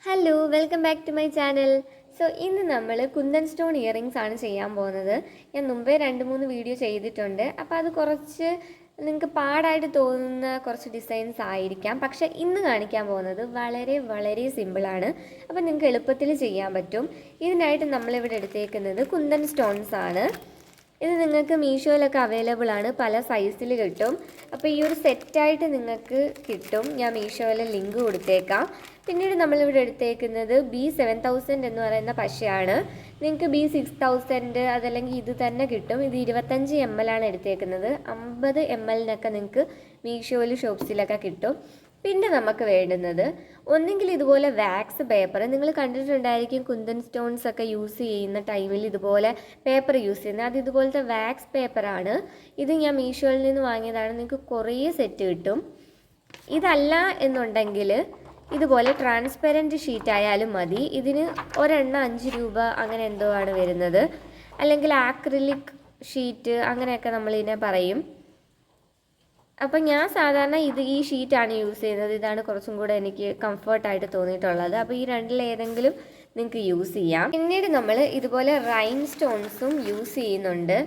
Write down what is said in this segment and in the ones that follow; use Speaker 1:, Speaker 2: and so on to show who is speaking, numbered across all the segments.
Speaker 1: Hello welcome back to my channel. ഇന്ന് നമ്മൾ kundan stone earrings ആണ് ചെയ്യാൻ പോകുന്നത്. ഞാൻ മുമ്പേ 2-3 വീഡിയോ ചെയ്തിട്ടുണ്ട്. അപ്പോൾ അത് കുറച്ച് നിങ്ങൾക്ക് പാടായിട്ട് തോന്നുന്ന കുറച്ച് ഡിസൈൻസ് ആയിരിക്കാം. പക്ഷേ ഇന്ന് കാണിക്കാൻ പോകുന്നത് വളരെ വളരെ സിമ്പിളാണ്. അപ്പോൾ നിങ്ങൾക്ക് എളുപ്പത്തിൽ ചെയ്യാൻ പറ്റും. ഇതിനായിട്ട് നമ്മളിവിടെ എടുത്തേക്കുന്നത് കുന്തൻ സ്റ്റോൺസ് ആണ്. ഇത് നിങ്ങൾക്ക് മീഷോയിലൊക്കെ അവൈലബിൾ ആണ്, പല സൈസിൽ കിട്ടും. അപ്പോൾ ഈ ഒരു സെറ്റായിട്ട് നിങ്ങൾക്ക് കിട്ടും. ഞാൻ മീഷോയിലെ ലിങ്ക് കൊടുത്തേക്കാം. പിന്നീട് നമ്മളിവിടെ എടുത്തേക്കുന്നത് B7000 എന്ന് പറയുന്ന പശയാണ്. നിങ്ങൾക്ക് B6000 അതല്ലെങ്കിൽ ഇത് തന്നെ കിട്ടും. ഇത് 25 ml ആണ് എടുത്തേക്കുന്നത്. 50 ml നിങ്ങൾക്ക് മീഷോയിൽ ഷോപ്സിലൊക്കെ കിട്ടും. പിന്നെ നമുക്ക് വേണ്ടുന്നത് ഒന്നെങ്കിൽ ഇതുപോലെ വാക്സ് പേപ്പർ. നിങ്ങൾ കണ്ടിട്ടുണ്ടായിരിക്കും കുന്തൻ സ്റ്റോൺസ് ഒക്കെ യൂസ് ചെയ്യുന്ന ടൈമിൽ ഇതുപോലെ പേപ്പർ യൂസ് ചെയ്യുന്നത്. അത് ഇതുപോലത്തെ വാക്സ് പേപ്പറാണ്. ഇത് ഞാൻ മീഷോയിൽ നിന്ന് വാങ്ങിയതാണ്. നിങ്ങൾക്ക് കുറേ സെറ്റ് കിട്ടും. ഇതല്ല എന്നുണ്ടെങ്കിൽ ഇതുപോലെ ട്രാൻസ്പെറൻറ്റ് ഷീറ്റ് ആയാലും മതി. ഇതിന് ഒരെണ്ണം 5 രൂപ അങ്ങനെ എന്തോ ആണ് വരുന്നത്. അല്ലെങ്കിൽ ആക്രിലിക് ഷീറ്റ് അങ്ങനെയൊക്കെ നമ്മളിതിനെ പറയും. അപ്പം ഞാൻ സാധാരണ ഈ ഷീറ്റാണ് യൂസ് ചെയ്യുന്നത്. ഇതാണ് കുറച്ചും കൂടെ എനിക്ക് കംഫർട്ടായിട്ട് തോന്നിയിട്ടുള്ളത്. അപ്പോൾ ഈ രണ്ടിലേതെങ്കിലും നിങ്ങൾക്ക് യൂസ് ചെയ്യാം. പിന്നീട് നമ്മൾ ഇതുപോലെ റൈൻ സ്റ്റോൺസും യൂസ് ചെയ്യുന്നുണ്ട്.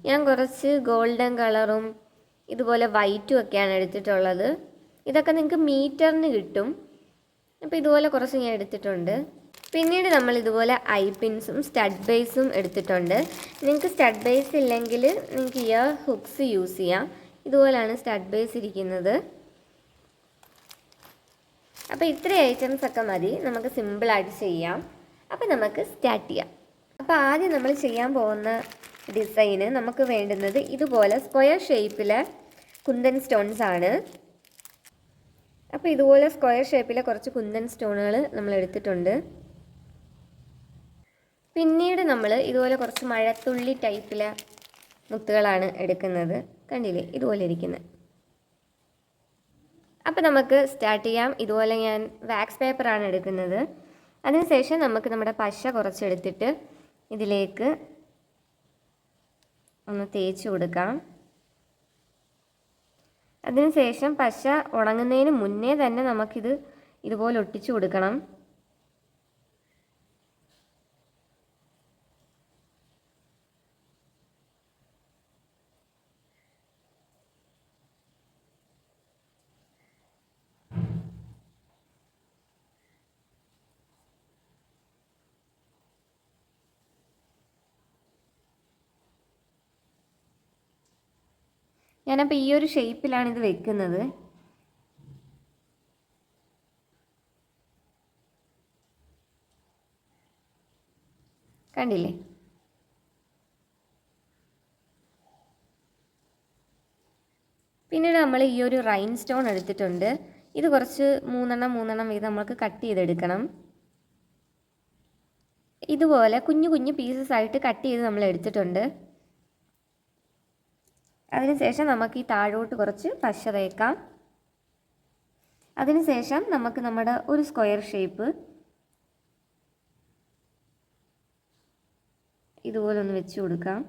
Speaker 1: ഞാൻ കുറച്ച് ഗോൾഡൻ കളറും ഇതുപോലെ വൈറ്റും ഒക്കെയാണ് എടുത്തിട്ടുള്ളത്. ഇതൊക്കെ നിങ്ങൾക്ക് മീറ്ററിന് കിട്ടും. അപ്പോൾ ഇതുപോലെ കുറച്ച് ഞാൻ എടുത്തിട്ടുണ്ട്. പിന്നീട് നമ്മൾ ഇതുപോലെ ഐ പിൻസും സ്റ്റഡ് ബേസും എടുത്തിട്ടുണ്ട്. നിങ്ങൾക്ക് സ്റ്റഡ് ബേസ് ഇല്ലെങ്കിൽ നിങ്ങൾക്ക് ഇയർ ഹുക്സ് യൂസ് ചെയ്യാം. ഇതുപോലെയാണ് സ്റ്റഡ് ബേസ് ഇരിക്കുന്നത്. അപ്പോൾ ഇത്രയും ഐറ്റംസ് ഒക്കെ മതി, നമുക്ക് സിമ്പിളായിട്ട് ചെയ്യാം. അപ്പോൾ നമുക്ക് സ്റ്റാർട്ട് ചെയ്യാം. അപ്പോൾ ആദ്യം നമ്മൾ ചെയ്യാൻ പോകുന്ന ഡിസൈന് നമുക്ക് വേണ്ടുന്നത് ഇതുപോലെ സ്ക്വയർ ഷേപ്പിലെ കുന്തൻ സ്റ്റോൺസ് ആണ്. അപ്പോൾ ഇതുപോലെ സ്ക്വയർ ഷേപ്പിലെ കുറച്ച് കുന്തൻ സ്റ്റോണുകൾ നമ്മൾ എടുത്തിട്ടുണ്ട്. പിന്നീട് നമ്മൾ ഇതുപോലെ കുറച്ച് മഴത്തുള്ളി ടൈപ്പിലെ മുത്തുകളാണ് എടുക്കുന്നത്. കണ്ടില്ലേ, ഇതുപോലെ ഇരിക്കുന്നത്. അപ്പോൾ നമുക്ക് സ്റ്റാർട്ട് ചെയ്യാം. ഇതുപോലെ ഞാൻ വാക്സ് പേപ്പറാണ് എടുക്കുന്നത്. അതിനുശേഷം നമുക്ക് നമ്മുടെ പശ കുറച്ചെടുത്തിട്ട് ഇതിലേക്ക് ഒന്ന് തേച്ച് കൊടുക്കാം. അതിനുശേഷം പശ ഉണങ്ങുന്നതിന് മുന്നേ തന്നെ നമുക്കിത് ഇതുപോലെ ഒട്ടിച്ചു കൊടുക്കണം. ഞാനപ്പോൾ ഈ ഒരു ഷേപ്പിലാണ് ഇത് വെക്കുന്നത്. കണ്ടില്ലേ? പിന്നീട് നമ്മൾ ഈ ഒരു റൈൻ സ്റ്റോൺ എടുത്തിട്ടുണ്ട്. ഇത് കുറച്ച് മൂന്നെണ്ണം വീതം നമുക്ക് കട്ട് ചെയ്തെടുക്കണം. ഇതുപോലെ കുഞ്ഞു കുഞ്ഞു പീസസ് ആയിട്ട് കട്ട് ചെയ്ത് നമ്മൾ എടുത്തിട്ടുണ്ട്. അതിനുശേഷം നമുക്ക് ഈ താഴോട്ട് കുറച്ച് പശ തേക്കാം. അതിനുശേഷം നമുക്ക് നമ്മുടെ ഒരു സ്ക്വയർ ഷേപ്പ് ഇതുപോലെ ഒന്ന് വെച്ച് കൊടുക്കാം.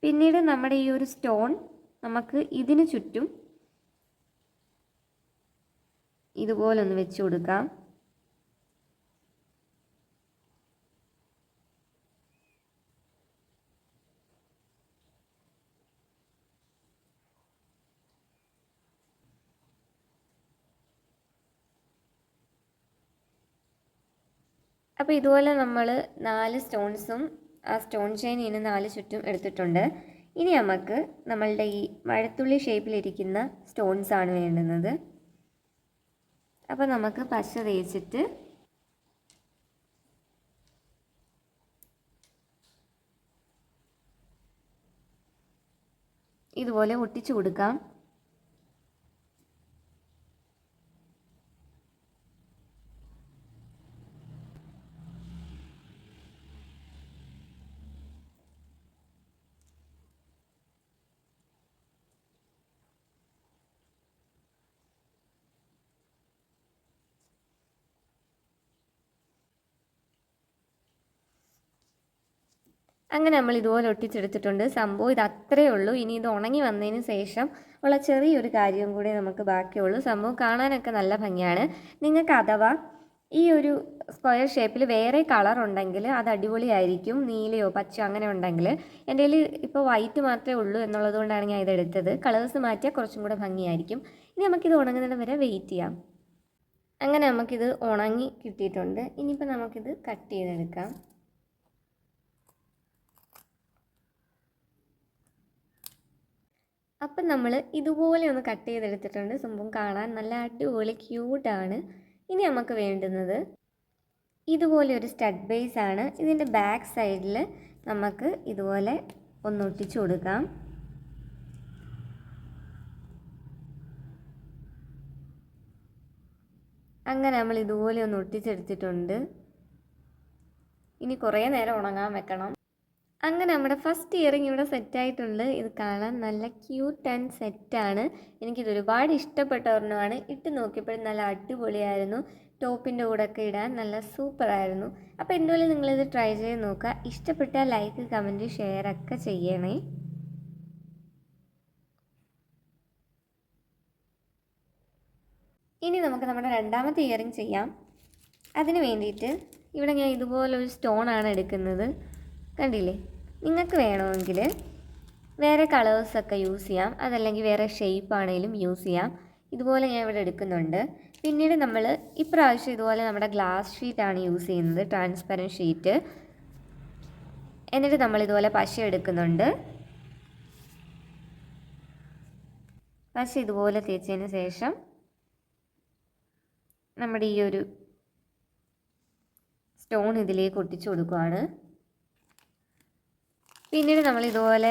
Speaker 1: പിന്നീട് നമ്മുടെ ഈ ഒരു സ്റ്റോൺ നമുക്ക് ഇതിന് ചുറ്റും ഇതുപോലെ ഒന്ന് വെച്ച് കൊടുക്കാം. അപ്പോൾ ഇതുപോലെ നമ്മൾ 4 സ്റ്റോൺസും ആ സ്റ്റോൺ ചെയിൻ ഇതിന് 4 ചുറ്റും എടുത്തിട്ടുണ്ട്. ഇനി നമുക്ക് നമ്മളുടെ ഈ മഴത്തുള്ളി ഷേപ്പിലിരിക്കുന്ന സ്റ്റോൺസ് ആണ് വേണ്ടുന്നത്. അപ്പോൾ നമുക്ക് പശ തേച്ചിട്ട് ഇതുപോലെ ഒട്ടിച്ചു കൊടുക്കാം. അങ്ങനെ നമ്മൾ ഇതുപോലെ ഒട്ടിച്ചെടുത്തിട്ടുണ്ട്. സംഭവം ഇത് അത്രയേ ഉള്ളൂ. ഇനി ഇത് ഉണങ്ങി വന്നതിന് ശേഷം ഉള്ള ചെറിയൊരു കാര്യം കൂടി നമുക്ക് ബാക്കിയുള്ളൂ. സംഭവം കാണാനൊക്കെ നല്ല ഭംഗിയാണ്. നിങ്ങൾക്ക് അഥവാ ഈ ഒരു സ്ക്വയർ ഷേപ്പിൽ വേറെ കളർ ഉണ്ടെങ്കിൽ അത് അടിപൊളിയായിരിക്കും. നീലയോ പച്ചയോ അങ്ങനെ ഉണ്ടെങ്കിൽ. എൻ്റെ കയ്യിൽ ഇപ്പോൾ വൈറ്റ് മാത്രമേ ഉള്ളൂ എന്നുള്ളത് കൊണ്ടാണ് ഞാൻ ഇതെടുത്തത്. കളേഴ്സ് മാറ്റിയാൽ കുറച്ചും കൂടെ ഭംഗിയായിരിക്കും. ഇനി നമുക്കിത് ഉണങ്ങുന്നത് വരെ വെയിറ്റ് ചെയ്യാം. അങ്ങനെ നമുക്കിത് ഉണങ്ങി കിട്ടിയിട്ടുണ്ട്. ഇനിയിപ്പോൾ നമുക്കിത് കട്ട് ചെയ്തെടുക്കാം. അപ്പം നമ്മൾ ഇതുപോലെ ഒന്ന് കട്ട് ചെയ്തെടുത്തിട്ടുണ്ട്. സംഭവം കാണാൻ നല്ല അടിപൊളി ക്യൂട്ടാണ്. ഇനി നമുക്ക് വേണ്ടുന്നത് ഇതുപോലെ ഒരു സ്റ്റഡ് ബേസ് ആണ്. ഇതിൻ്റെ ബാക്ക് സൈഡിൽ നമുക്ക് ഇതുപോലെ ഒന്ന് ഒട്ടിച്ചു കൊടുക്കാം. അങ്ങനെ നമ്മൾ ഇതുപോലെ ഒന്ന് ഒട്ടിച്ചെടുത്തിട്ടുണ്ട്. ഇനി കുറേ നേരം ഉണങ്ങാൻ വെക്കണം. അങ്ങനെ നമ്മുടെ ഫസ്റ്റ് ഇയറിംഗ് ഇവിടെ സെറ്റായിട്ടുണ്ട്. ഇത് കാണാൻ നല്ല ക്യൂട്ട് ആൻഡ് സെറ്റാണ്. എനിക്കിത് ഒരുപാട് ഇഷ്ടപ്പെട്ട ഒരെണ്ണമാണ്. ഇട്ട് നോക്കിയപ്പോഴും നല്ല അടിപൊളിയായിരുന്നു. ടോപ്പിൻ്റെ കൂടെ ഒക്കെ ഇടാൻ നല്ല സൂപ്പറായിരുന്നു. അപ്പോൾ എന്തുപോലെ നിങ്ങളിത് ട്രൈ ചെയ്ത് നോക്കുക. ഇഷ്ടപ്പെട്ടാൽ ലൈക്ക്, കമൻറ്റ്, ഷെയർ ഒക്കെ ചെയ്യണേ. ഇനി നമുക്ക് നമ്മുടെ രണ്ടാമത്തെ ഇയറിംഗ് ചെയ്യാം. അതിന് വേണ്ടിയിട്ട് ഇവിടെ ഞാൻ ഇതുപോലൊരു സ്റ്റോണാണ് എടുക്കുന്നത്. കണ്ടില്ലേ? നിങ്ങൾക്ക് വേണമെങ്കിൽ വേറെ കളേഴ്സൊക്കെ യൂസ് ചെയ്യാം. അതല്ലെങ്കിൽ വേറെ ഷേപ്പ് ആണെങ്കിലും യൂസ് ചെയ്യാം. ഇതുപോലെ ഞാൻ ഇവിടെ എടുക്കുന്നുണ്ട്. പിന്നീട് നമ്മൾ ഇപ്രാവശ്യം ഇതുപോലെ നമ്മുടെ ഗ്ലാസ് ഷീറ്റാണ് യൂസ് ചെയ്യുന്നത്, ട്രാൻസ്പെറൻറ്റ് ഷീറ്റ്. എന്നിട്ട് നമ്മൾ ഇതുപോലെ പശ എടുക്കുന്നുണ്ട്. പശ ഇതുപോലെ തേച്ചതിന് ശേഷം നമ്മുടെ ഈ ഒരു സ്റ്റോൺ ഇതിലേക്ക് ഒട്ടിച്ചു കൊടുക്കുകയാണ്. പിന്നീട് നമ്മൾ ഇതുപോലെ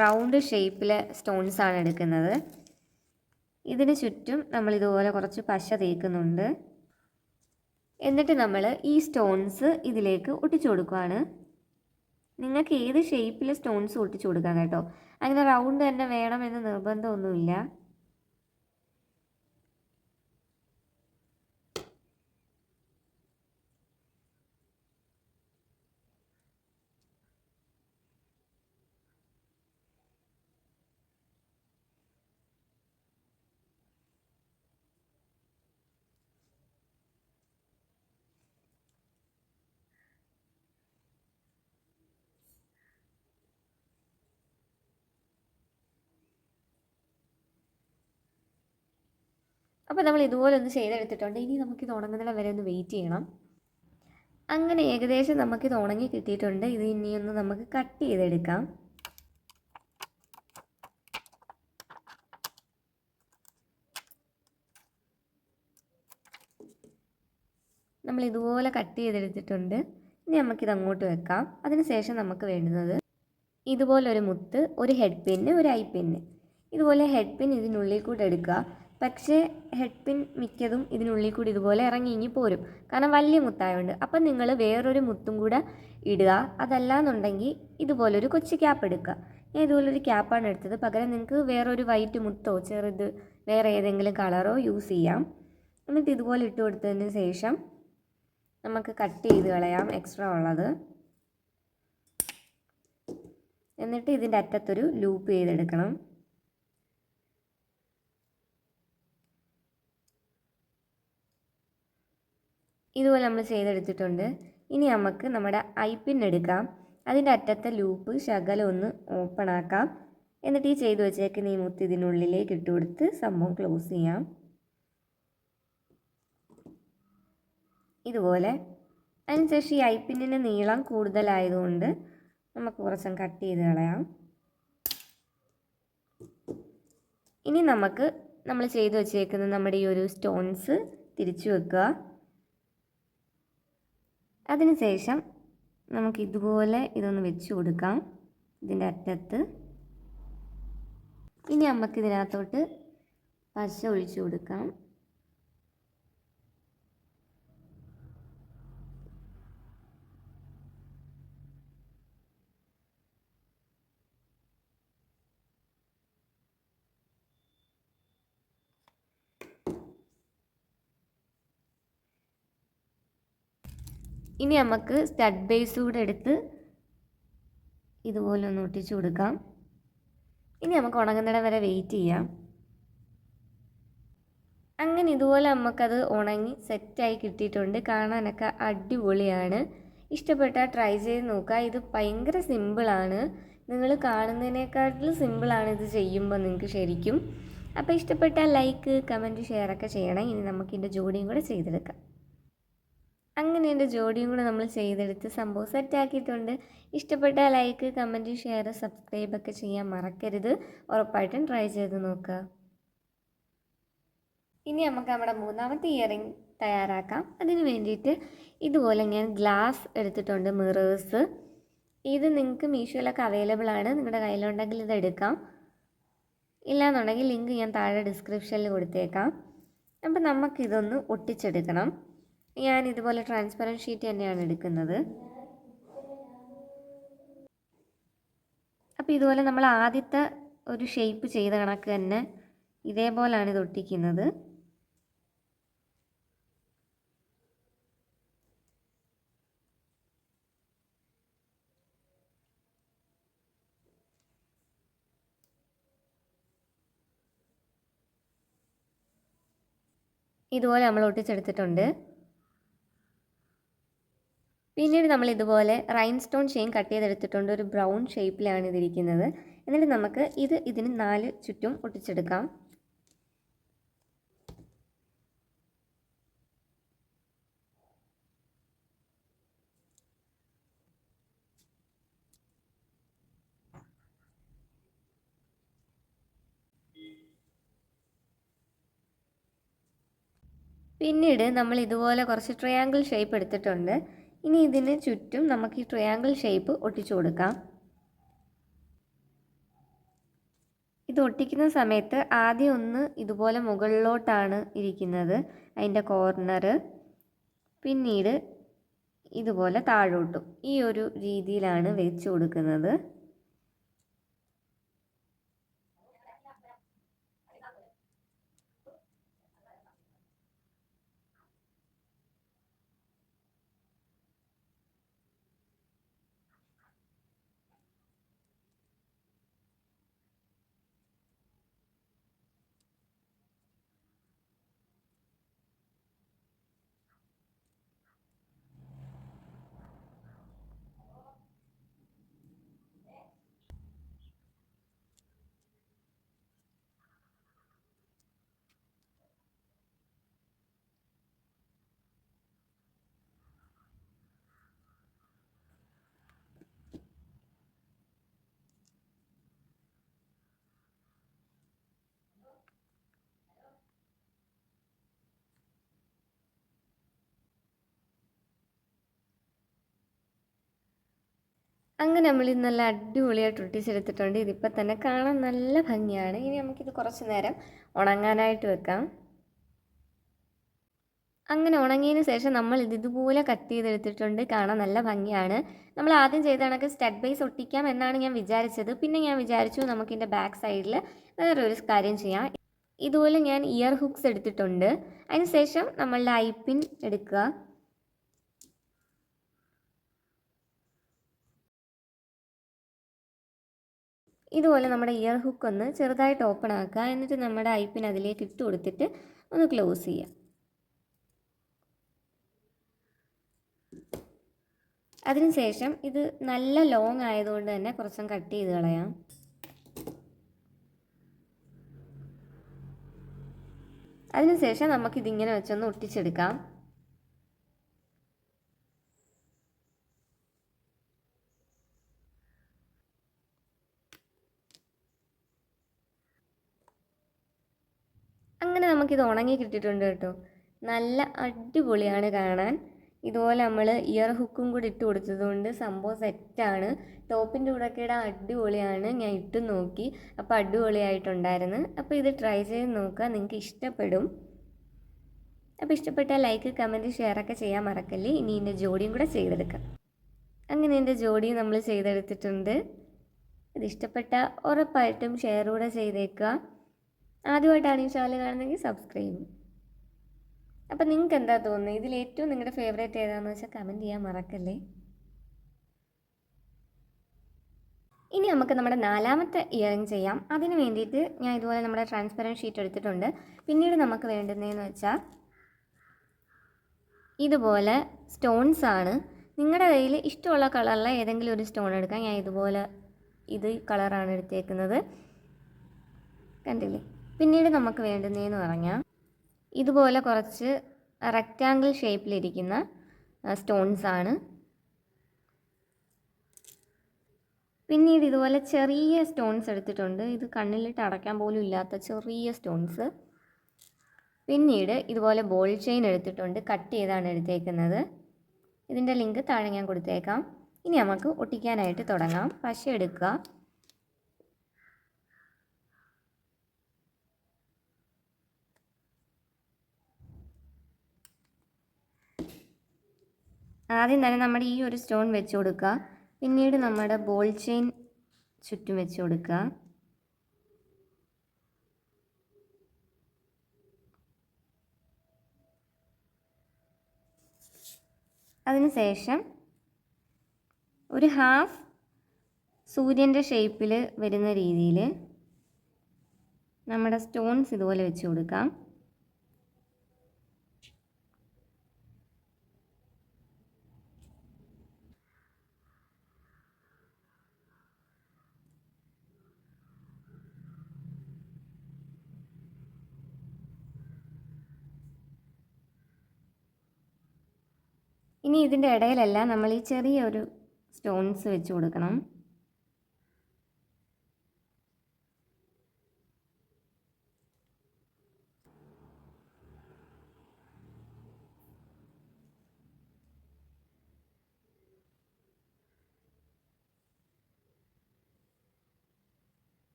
Speaker 1: റൗണ്ട് ഷേപ്പിൽ സ്റ്റോൺസാണ് എടുക്കുന്നത്. ഇതിന് ചുറ്റും നമ്മൾ ഇതുപോലെ കുറച്ച് പശ തേക്കുന്നുണ്ട്. എന്നിട്ട് നമ്മൾ ഈ സ്റ്റോൺസ് ഇതിലേക്ക് ഒട്ടിച്ചു കൊടുക്കുകയാണ്. നിങ്ങൾക്ക് ഏത് ഷേപ്പിൽ സ്റ്റോൺസ് ഒട്ടിച്ചു കൊടുക്കാം കേട്ടോ. അങ്ങനെ റൗണ്ട് തന്നെ വേണമെന്ന് നിർബന്ധമൊന്നുമില്ല. അപ്പോൾ നമ്മൾ ഇതുപോലെ ഒന്ന് ചെയ്തെടുത്തിട്ടുണ്ട്. ഇനി നമുക്കിത് ഉണങ്ങുന്നിടം വരെ ഒന്ന് വെയിറ്റ് ചെയ്യണം. അങ്ങനെ ഏകദേശം നമുക്കിത് ഉണങ്ങി കിട്ടിയിട്ടുണ്ട്. ഇത് ഇനിയൊന്ന് നമുക്ക് കട്ട് ചെയ്തെടുക്കാം. നമ്മൾ ഇതുപോലെ കട്ട് ചെയ്തെടുത്തിട്ടുണ്ട്. ഇനി നമുക്കിത് അങ്ങോട്ട് വെക്കാം. അതിനുശേഷം നമുക്ക് വേണ്ടുന്നത് ഇതുപോലൊരു മുത്ത്, ഒരു ഹെഡ് പിന്ന്, ഒരു ഐ പിന്ന്. ഇതുപോലെ ഹെഡ് പിൻ ഇതിനുള്ളിൽ കൂടെ എടുക്കുക. പക്ഷേ ഹെഡ് പിൻ മിക്കതും ഇതിനുള്ളിൽ കൂടി ഇതുപോലെ ഇറങ്ങി പോരും, കാരണം വലിയ മുത്തായതുകൊണ്ട്. അപ്പം നിങ്ങൾ വേറൊരു മുത്തും കൂടെ ഇടുക. അതല്ലാന്നുണ്ടെങ്കിൽ ഇതുപോലൊരു കൊച്ചു ക്യാപ്പ് എടുക്കുക. ഞാൻ ഇതുപോലൊരു ക്യാപ്പാണ് എടുത്തത്. പകരം നിങ്ങൾക്ക് വേറൊരു വൈറ്റ് മുത്തോ ചെറുത് വേറെ ഏതെങ്കിലും കളറോ യൂസ് ചെയ്യാം. എന്നിട്ട് ഇതുപോലെ ഇട്ട് കൊടുത്തതിന് ശേഷം നമുക്ക് കട്ട് ചെയ്ത് കളയാം എക്സ്ട്രാ ഉള്ളത്. എന്നിട്ട് ഇതിൻ്റെ അറ്റത്തൊരു ലൂപ്പ് ചെയ്തെടുക്കണം. ഇതുപോലെ നമ്മൾ ചെയ്തെടുത്തിട്ടുണ്ട്. ഇനി നമുക്ക് നമ്മുടെ ഐ പിൻ എടുക്കാം. അതിൻ്റെ അറ്റത്തെ ലൂപ്പ് ശകലം ഒന്ന് ഓപ്പൺ ആക്കാം. എന്നിട്ട് ഈ ചെയ്ത് വെച്ചേക്കുന്ന ഈ മുത്ത് ഇതിനുള്ളിലേക്ക് ഇട്ട് കൊടുത്ത് സംഭവം ക്ലോസ് ചെയ്യാം. ഇതുപോലെ. അതിനുശേഷം ഈ ഐ പിന്നിൻ്റെ നീളം കൂടുതലായതുകൊണ്ട് നമുക്ക് കുറച്ചും കട്ട് ചെയ്ത് കളയാം. ഇനി നമുക്ക് നമ്മൾ ചെയ്ത് വെച്ചേക്കുന്ന നമ്മുടെ ഈ ഒരു സ്റ്റോൺസ് തിരിച്ചു വെക്കുക. അതിനുശേഷം നമുക്ക് ഇതുപോലെ ഇതൊന്ന് വെച്ച് കൊടുക്കാം ഇതിൻ്റെ അറ്റത്ത്. ഇനി നമുക്ക് ഇതിനകത്തോട്ട് പശ ഒഴിച്ചു കൊടുക്കാം. ഇനി നമുക്ക് സ്റ്റഡ് ബേസ് കൂടെ എടുത്ത് ഇതുപോലെ ഒന്ന് ഒട്ടിച്ചു കൊടുക്കാം. ഇനി നമുക്ക് ഉണങ്ങുന്നിടം വരെ വെയിറ്റ് ചെയ്യാം. അങ്ങനെ ഇതുപോലെ നമുക്കത് ഉണങ്ങി സെറ്റായി കിട്ടിയിട്ടുണ്ട്. കാണാനൊക്കെ അടിപൊളിയാണ്. ഇഷ്ടപ്പെട്ടാൽ ട്രൈ ചെയ്ത് നോക്കുക. ഇത് ഭയങ്കര സിമ്പിളാണ്. നിങ്ങൾ കാണുന്നതിനേക്കാട്ടിലും സിമ്പിളാണ് ഇത് ചെയ്യുമ്പോൾ നിങ്ങൾക്ക് ശരിക്കും. അപ്പോൾ ഇഷ്ടപ്പെട്ടാൽ ലൈക്ക്, കമൻറ്റ്, ഷെയറൊക്കെ ചെയ്യണം. ഇനി നമുക്കിതിൻ്റെ ജോഡിയും കൂടെ ചെയ്തെടുക്കാം. അങ്ങനെ എൻ്റെ ജോഡിയും കൂടെ നമ്മൾ ചെയ്തെടുത്ത് സംഭവം സെറ്റാക്കിയിട്ടുണ്ട്. ഇഷ്ടപ്പെട്ടാൽ ലൈക്ക്, കമൻറ്റ്, ഷെയർ, സബ്സ്ക്രൈബൊക്കെ ചെയ്യാൻ മറക്കരുത്. ഉറപ്പായിട്ടും ട്രൈ ചെയ്ത് നോക്കുക. ഇനി നമുക്ക് നമ്മുടെ മൂന്നാമത്തെ ഇയറിംഗ് തയ്യാറാക്കാം. അതിന് വേണ്ടിയിട്ട് ഇതുപോലെ ഞാൻ ഗ്ലാസ് എടുത്തിട്ടുണ്ട്, മിറേഴ്സ്. ഇത് നിങ്ങൾക്ക് മീഷോയിലൊക്കെ അവൈലബിൾ ആണ്. നിങ്ങളുടെ കയ്യിലുണ്ടെങ്കിൽ ഇത് എടുക്കാം. ഇല്ലാന്നുണ്ടെങ്കിൽ ലിങ്ക് ഞാൻ താഴെ ഡിസ്ക്രിപ്ഷനിൽ കൊടുത്തേക്കാം. അപ്പം നമുക്കിതൊന്ന് ഒട്ടിച്ചെടുക്കണം. ഞാൻ ഇതുപോലെ ട്രാൻസ്പെറൻറ്റ് ഷീറ്റ് തന്നെയാണ് എടുക്കുന്നത്. അപ്പോൾ ഇതുപോലെ നമ്മൾ ആദ്യത്തെ ഒരു ഷേപ്പ് ചെയ്ത കണക്ക് തന്നെ ഇതേപോലെയാണ് ഇത് ഒട്ടിക്കുന്നത്. ഇതുപോലെ നമ്മൾ ഒട്ടിച്ചെടുത്തിട്ടുണ്ട്. പിന്നീട് നമ്മൾ ഇതുപോലെ റൈൻസ്റ്റോൺ ചെയിൻ കട്ട് ചെയ്തെടുത്തിട്ടുണ്ട്. ഒരു ബ്രൗൺ ഷേപ്പിലാണ് ഇതിരിക്കുന്നത്. എന്നിട്ട് നമുക്ക് ഇതിന് 4 ചുറ്റും ഒട്ടിച്ചെടുക്കാം. പിന്നീട് നമ്മൾ ഇതുപോലെ കുറച്ച് ട്രയാങ്കിൾ ഷേപ്പ് എടുത്തിട്ടുണ്ട്. ഇനി ഇതിന് ചുറ്റും നമുക്ക് ഈ ട്രയാങ്കിൾ ഷേപ്പ് ഒട്ടിച്ചു കൊടുക്കാം. ഇത് ഒട്ടിക്കുന്ന സമയത്ത് ആദ്യം ഒന്ന് ഇതുപോലെ മുകളിലോട്ടാണ് ഇരിക്കുന്നത്, അതിൻ്റെ കോർണർ. പിന്നീട് ഇതുപോലെ താഴോട്ടും ഈ ഒരു രീതിയിലാണ് വെച്ച് കൊടുക്കുന്നത്. അങ്ങനെ നമ്മൾ ഇത് നല്ല അടിപൊളിയായിട്ട് ഒട്ടിച്ചെടുത്തിട്ടുണ്ട്. ഇതിപ്പോൾ തന്നെ കാണാൻ നല്ല ഭംഗിയാണ്. ഇനി നമുക്കിത് കുറച്ച് നേരം ഉണങ്ങാനായിട്ട് വെക്കാം. അങ്ങനെ ഉണങ്ങിയതിന് ശേഷം നമ്മൾ ഇതുപോലെ കട്ട് ചെയ്തെടുത്തിട്ടുണ്ട്. കാണാൻ നല്ല ഭംഗിയാണ്. നമ്മൾ ആദ്യം ചെയ്ത കണക്ക് സ്റ്റഡ് ബേസ് ഒട്ടിക്കാം എന്നാണ് ഞാൻ വിചാരിച്ചത്. പിന്നെ ഞാൻ വിചാരിച്ചു നമുക്കിതിൻ്റെ ബാക്ക് സൈഡിൽ വേറൊരു കാര്യം ചെയ്യാം. ഇതുപോലെ ഞാൻ ഇയർ ഹുക്സ് എടുത്തിട്ടുണ്ട്. അതിന് ശേഷം നമ്മളുടെ ഐപ്പിൻ എടുക്കുക. ഇതുപോലെ നമ്മുടെ ഇയർ ഹുക്ക് ഒന്ന് ചെറുതായിട്ട് ഓപ്പൺ ആക്കുക. എന്നിട്ട് നമ്മുടെ ഐപ്പിൻ അതിലേക്ക് ഇട്ട് കൊടുത്തിട്ട് ഒന്ന് ക്ലോസ് ചെയ്യുക. അതിനുശേഷം ഇത് നല്ല ലോങ് ആയതുകൊണ്ട് തന്നെ കുറച്ചും കട്ട് ചെയ്ത് കളയാം. അതിനുശേഷം നമുക്കിതിങ്ങനെ വെച്ചൊന്ന് ഒട്ടിച്ചെടുക്കാം. അങ്ങനെ നമുക്കിത് ഉണങ്ങി കിട്ടിയിട്ടുണ്ട് കേട്ടോ. നല്ല അടിപൊളിയാണ് കാണാൻ. ഇതുപോലെ നമ്മൾ ഇയർ ഹുക്കും കൂടി ഇട്ട് കൊടുത്തതുകൊണ്ട് സംഭവം സെറ്റാണ്. ടോപ്പിൻ്റെ കൂടെയൊക്കെ ഇടാൻ അടിപൊളിയാണ്. ഞാൻ ഇട്ട് നോക്കി, അപ്പോൾ അടിപൊളിയായിട്ടുണ്ടായിരുന്നു. അപ്പോൾ ഇത് ട്രൈ ചെയ്ത് നോക്കുക, നിങ്ങൾക്ക് ഇഷ്ടപ്പെടും. അപ്പോൾ ഇഷ്ടപ്പെട്ടാൽ ലൈക്ക്, കമൻറ്റ്, ഷെയറൊക്കെ ചെയ്യാൻ മറക്കല്ലേ. ഇനി ഇതിൻ്റെ ജോഡിയും കൂടെ ചെയ്തെടുക്കാം. അങ്ങനെ എൻ്റെ ജോഡിയും നമ്മൾ ചെയ്തെടുത്തിട്ടുണ്ട്. ഇത് ഇഷ്ടപ്പെട്ടാൽ ഉറപ്പായിട്ടും ഷെയർ കൂടെ ചെയ്തേക്കുക. ആദ്യമായിട്ടാണ് ഈ ചാനൽ കാണുന്നതെങ്കിൽ സബ്സ്ക്രൈബ് ചെയ്യും. അപ്പം നിങ്ങൾക്ക് എന്താ തോന്നുന്നത്, ഇതിൽ ഏറ്റവും നിങ്ങളുടെ ഫേവറേറ്റ് ഏതാണെന്ന് വെച്ചാൽ കമൻറ്റ് ചെയ്യാൻ മറക്കല്ലേ. ഇനി നമുക്ക് നമ്മുടെ നാലാമത്തെ ഇയറിംഗ് ചെയ്യാം. അതിന് വേണ്ടിയിട്ട് ഞാൻ ഇതുപോലെ നമ്മുടെ ട്രാൻസ്പെറൻറ്റ് ഷീറ്റ് എടുത്തിട്ടുണ്ട്. പിന്നീട് നമുക്ക് വേണ്ടുന്നതെന്ന് വെച്ചാൽ ഇതുപോലെ സ്റ്റോൺസ് ആണ്. നിങ്ങളുടെ കയ്യിൽ ഇഷ്ടമുള്ള കളറിലെ ഏതെങ്കിലും ഒരു സ്റ്റോൺ എടുക്കാം. ഞാൻ ഇതുപോലെ ഇത് കളറാണ് എടുത്തേക്കുന്നത്, കണ്ടില്ലേ. പിന്നീട് നമുക്ക് വേണ്ടുന്നതെന്ന് പറഞ്ഞാൽ ഇതുപോലെ കുറച്ച് റെക്റ്റാങ്കിൾ ഷേപ്പിലിരിക്കുന്ന സ്റ്റോൺസ് ആണ്. പിന്നീട് ഇതുപോലെ ചെറിയ സ്റ്റോൺസ് എടുത്തിട്ടുണ്ട്. ഇത് കണ്ണിലിട്ട് അടയ്ക്കാൻ പോലും ഇല്ലാത്ത ചെറിയ സ്റ്റോൺസ്. പിന്നീട് ഇതുപോലെ ബോൾ ചെയിൻ എടുത്തിട്ടുണ്ട്, കട്ട് ചെയ്താണ് എടുത്തേക്കുന്നത്. ഇതിൻ്റെ ലിങ്ക് താഴെ ഞാൻ കൊടുത്തേക്കാം. ഇനി നമുക്ക് ഒട്ടിക്കാനായിട്ട് തുടങ്ങാം. പശ എടുക്കുക. ആദ്യം തന്നെ നമ്മുടെ ഈ ഒരു സ്റ്റോൺ വെച്ച് കൊടുക്കുക. പിന്നീട് നമ്മുടെ ബോൾ ചെയിൻ ചുറ്റും വെച്ച് കൊടുക്കുക. അതിനുശേഷം ഒരു ഹാഫ് സൂര്യൻ്റെ ഷേപ്പിൽ വരുന്ന രീതിയിൽ നമ്മുടെ സ്റ്റോൺസ് ഇതുപോലെ വെച്ച് കൊടുക്കാം. ഇനി ഇതിൻ്റെ ഇടയിലെല്ലാം നമ്മൾ ഈ ചെറിയൊരു സ്റ്റോൺസ് വെച്ച് കൊടുക്കണം.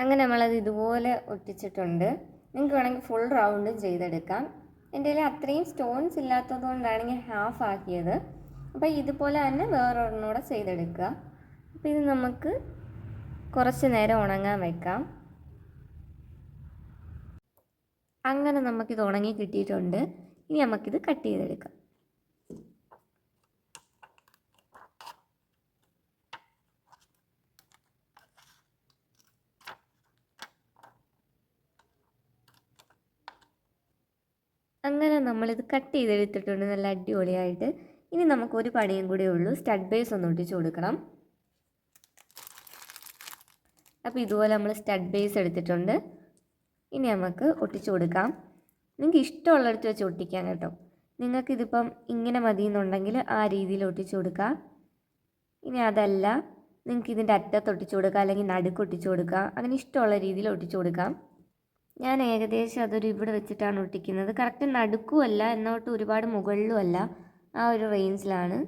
Speaker 1: അങ്ങനെ നമ്മളത് ഇതുപോലെ ഒട്ടിച്ചിട്ടുണ്ട്. നിങ്ങൾക്ക് വേണമെങ്കിൽ ഫുൾ റൗണ്ടും ചെയ്തെടുക്കാം. എൻ്റെ കയ്യിൽ അത്രയും സ്റ്റോൺസ് ഇല്ലാത്തത് കൊണ്ടാണ് ഞാൻ ഹാഫ് ആക്കിയത്. അപ്പോൾ ഇതുപോലെ തന്നെ വേറൊരെണ്ണൂടെ ചെയ്തെടുക്കുക. അപ്പോൾ ഇത് നമുക്ക് കുറച്ച് നേരം ഉണങ്ങാൻ വെക്കാം. അങ്ങനെ നമുക്കിത് ഉണങ്ങി കിട്ടിയിട്ടുണ്ട്. ഇനി നമുക്കിത് കട്ട് ചെയ്തെടുക്കാം. അങ്ങനെ നമ്മളിത് കട്ട് ചെയ്തെടുത്തിട്ടുണ്ട് നല്ല അടിപൊളിയായിട്ട്. ഇനി നമുക്കൊരു പണിയും കൂടെ ഉള്ളൂ, സ്റ്റഡ് ബേസ് ഒന്ന് ഒട്ടിച്ച് കൊടുക്കണം. അപ്പോൾ ഇതുപോലെ നമ്മൾ സ്റ്റഡ് ബേസ് എടുത്തിട്ടുണ്ട്. ഇനി നമുക്ക് ഒട്ടിച്ചു കൊടുക്കാം. നിങ്ങൾക്ക് ഇഷ്ടമുള്ളിടത്ത് വെച്ച് ഒട്ടിക്കാൻ കേട്ടോ. നിങ്ങൾക്കിതിപ്പം ഇങ്ങനെ മതി എന്നുണ്ടെങ്കിൽ ആ രീതിയിൽ ഒട്ടിച്ചു കൊടുക്കുക. ഇനി അതല്ല, നിങ്ങൾക്ക് ഇതിൻ്റെ അറ്റത്ത് ഒട്ടിച്ചു കൊടുക്കുക, അല്ലെങ്കിൽ നടുക്ക് ഒട്ടിച്ചു കൊടുക്കുക, അങ്ങനെ ഇഷ്ടമുള്ള രീതിയിൽ ഒട്ടിച്ചു കൊടുക്കാം. ഞാൻ ഏകദേശം അതൊരു ഇവിടെ വെച്ചിട്ടാണ് ഒട്ടിക്കുന്നത്. കറക്റ്റ് നടുക്കുമല്ല, എന്നോട്ട് ഒരുപാട് മുകളിലും അല്ല, ആ ഒരു റേഞ്ചിലാണ്.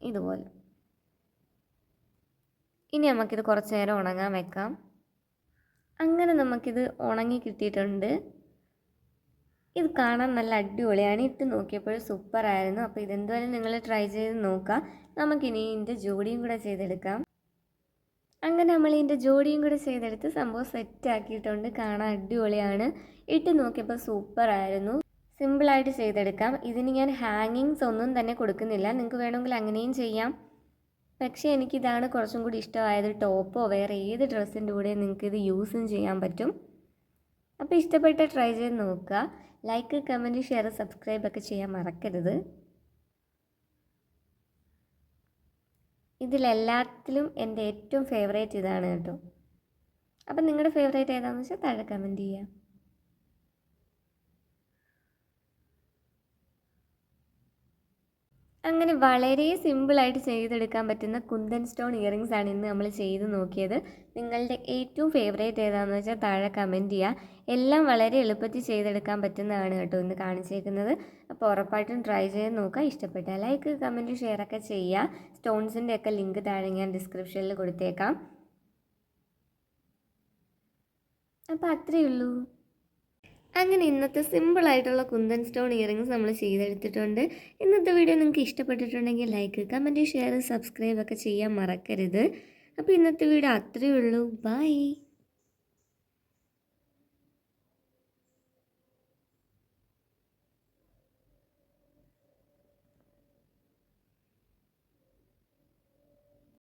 Speaker 1: ഇതുപോലെ. ഇനി നമുക്കിത് കുറച്ച് നേരം ഉണങ്ങാൻ വെക്കാം. അങ്ങനെ നമുക്കിത് ഉണങ്ങി കിട്ടിയിട്ടുണ്ട്. ഇത് കാണാൻ നല്ല അടിപൊളിയാണ്. ഇട്ട് നോക്കിയപ്പോൾ സൂപ്പറായിരുന്നു. അപ്പോൾ ഇതെന്തായാലും നിങ്ങൾ ട്രൈ ചെയ്ത് നോക്കുക. നമുക്കിനി ഇതിൻ്റെ ജോഡിയും കൂടെ ചെയ്തെടുക്കാം. അങ്ങനെ നമ്മൾ ഇതിൻ്റെ ജോഡിയും കൂടെ ചെയ്തെടുത്ത് സംഭവം സെറ്റാക്കിയിട്ടുണ്ട്. കാണാൻ അടിപൊളിയാണ്. ഇട്ട് നോക്കിയപ്പോൾ സൂപ്പറായിരുന്നു. സിമ്പിളായിട്ട് ചെയ്തെടുക്കാം. ഇതിന് ഞാൻ ഹാങ്ങിങ്സ് ഒന്നും തന്നെ കൊടുക്കുന്നില്ല. നിങ്ങൾക്ക് വേണമെങ്കിൽ അങ്ങനെയും ചെയ്യാം. പക്ഷേ എനിക്കിതാണ് കുറച്ചും കൂടി ഇഷ്ടമായത്. ടോപ്പോ വേറെ ഏത് ഡ്രസ്സിൻ്റെ കൂടെ നിങ്ങൾക്കിത് യൂസും ചെയ്യാൻ പറ്റും. അപ്പോൾ ഇഷ്ടപ്പെട്ട ട്രൈ ചെയ്ത് നോക്കുക. ലൈക്ക്, കമൻറ്റ്, ഷെയർ, സബ്സ്ക്രൈബ് ഒക്കെ ചെയ്യാൻ മറക്കരുത്. ഇതിലെല്ലാത്തിലും എൻ്റെ ഏറ്റവും ഫേവറേറ്റ് ഇതാണ് കേട്ടോ. അപ്പം നിങ്ങളുടെ ഫേവറേറ്റ് ഏതാണെന്ന് വെച്ചാൽ താഴെ കമൻറ്റ് ചെയ്യാം. അങ്ങനെ വളരെ സിമ്പിളായിട്ട് ചെയ്തെടുക്കാൻ പറ്റുന്ന കുന്തൻ സ്റ്റോൺ ഇയറിങ്സ് ആണ് ഇന്ന് നമ്മൾ ചെയ്ത് നോക്കിയത്. നിങ്ങളുടെ ഏറ്റവും ഫേവറേറ്റ് ഏതാണെന്ന് വെച്ചാൽ താഴെ കമൻറ്റ് ചെയ്യുക. എല്ലാം വളരെ എളുപ്പത്തിൽ ചെയ്തെടുക്കാൻ പറ്റുന്നതാണ് കേട്ടോ ഇന്ന് കാണിച്ചേക്കുന്നത്. അപ്പോൾ ഉറപ്പായിട്ടും ട്രൈ ചെയ്ത് നോക്കുക. ഇഷ്ടപ്പെട്ടാൽ ലൈക്ക്, കമൻറ്റ്, ഷെയർ ഒക്കെ ചെയ്യുക. സ്റ്റോൺസിൻ്റെ ഒക്കെ ലിങ്ക് താഴെ ഞാൻ ഡിസ്ക്രിപ്ഷനിൽ കൊടുത്തേക്കാം. അപ്പോൾ അത്രയേ ഉള്ളൂ. അങ്ങനെ ഇന്നത്തെ സിമ്പിളായിട്ടുള്ള കുന്തൻ സ്റ്റോൺ ഇയറിങ്സ് നമ്മൾ ചെയ്തെടുത്തിട്ടുണ്ട്. ഇന്നത്തെ വീഡിയോ നിങ്ങൾക്ക് ഇഷ്ടപ്പെട്ടിട്ടുണ്ടെങ്കിൽ ലൈക്ക്, കമൻറ്റ്, ഷെയർ, സബ്സ്ക്രൈബ് ഒക്കെ ചെയ്യാൻ മറക്കരുത്. അപ്പോൾ ഇന്നത്തെ വീഡിയോ അത്രയേ ഉള്ളൂ. ബൈ.